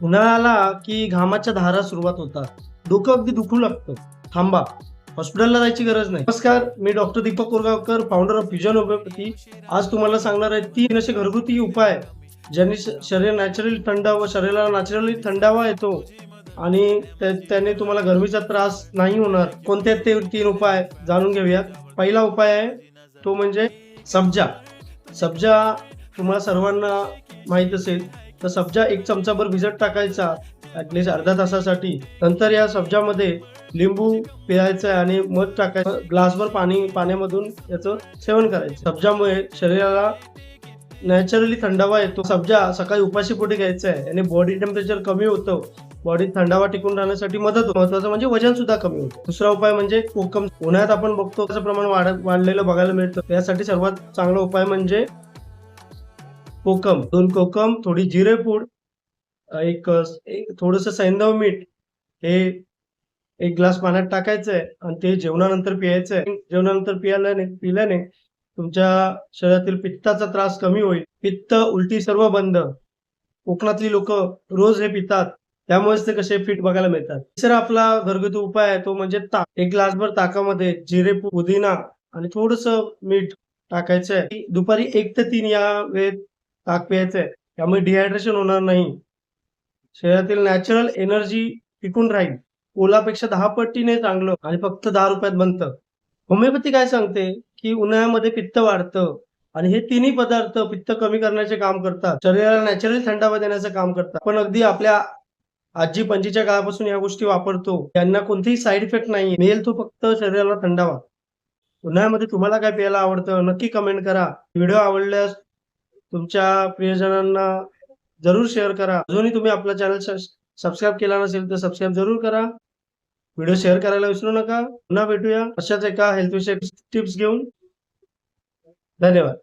उन्हाळा की घामाच्या धारा सुरुवात होतात. डोकं अगदी दुखू लागतं. थांबा, हॉस्पिटलला जायची गरज नाही. नमस्कार, मी doctor Deepak Korgaonkar, founder of fusion homeopathy. आज तुम्हाला सांगणार आहे 3 असे घरगुती उपाय ज्यांनी शरीर नॅचरली थंड व शरीराला नॅचरली थंडावा येतो आणि त्याने तुम्हाला गरमीचा त्रास नाही होणार. कोणते आहेत ते 3 उपाय जाणून घेऊयात. पहिला उपाय आहे तो म्हणजे सब्जा. सब्जा तुम्हाला सर्वांना माहीत असेल. तर सब्जा 1 चमचाभर भिजत टाकायचा ॲटलीस्ट अर्ध्या तासासाठी. नंतर या सब्जामध्ये लिंबू पिळायचं आणि मध टाकायचं. ग्लासभर पाण्यामधून याचं सेवन करायचं. सब्जामुळे शरीराला नॅचरली थंडावा येतो. सब्जा सकाळी उपाशीपोटी घ्यायचं आहे. याने बॉडी टेम्परेचर कमी होतं. बॉडीत थंडावा टिकून राहण्यासाठी मदत होते. महत्त्वाचं म्हणजे वजन सुद्धा कमी होतं. दुसरा उपाय म्हणजे कोकम. उन्हाळ्यात आपण बघतो त्याचं प्रमाण वाढलेलं बघायला मिळतं. यासाठी सर्वात चांगला उपाय म्हणजे कोकम. 2 कोकम, थोडी जिरेपूड, एक थोडंसं सैंधव मीठ हे 1 ग्लास पाण्यात टाकायचंय आणि ते जेवणानंतर प्यायचंय. जेवणानंतर पिल्याने तुमच्या शरीरातील पित्ताचा त्रास कमी होईल. पित्त, उलटी सर्व बंद. कोकणातली लोक रोज हे पितात, त्यामुळेच ते कसे फिट बघायला मिळतात. तिसरा आपला घरगुती उपाय आहे तो म्हणजे ताक. 1 ग्लासभर ताकामध्ये जिरेपूड, पुदिना आणि थोडंसं मीठ टाकायचंय. दुपारी 1 ते 3 या वेळेत ताक प्यायचंय. त्यामुळे डिहायड्रेशन होणार नाही. शरीरातील नॅचरल एनर्जी टिकून राहील. ओलापेक्षा 10 पटीने चांगलं आणि फक्त ₹10 बनतं. होमिओपॅथी काय सांगते की उन्हाळ्यामध्ये पित्त वाढतं आणि हे तिन्ही पदार्थ पित्त कमी करण्याचे काम करतात. शरीराला नॅचरली थंडावा देण्याचं काम करतात. पण अगदी आपल्या आजी पणजीच्या काळापासून या गोष्टी वापरतो. त्यांना कोणतेही साईड इफेक्ट नाही. मिळेल तो फक्त शरीराला थंडावा. उन्हाळ्यामध्ये तुम्हाला काय प्यायला आवडतं नक्की कमेंट करा. व्हिडिओ आवडल्यास तुमच्या प्रियजनांना जरूर शेअर करा. अजूनही तुम्ही आपला चॅनल सबस्क्राईब केला नसेल तर सबस्क्राईब जरूर करा. व्हिडिओ शेअर करायला विसरू नका. पुन्हा भेटूया अशाच एका हेल्थ विषयक टिप्स घेऊन. धन्यवाद.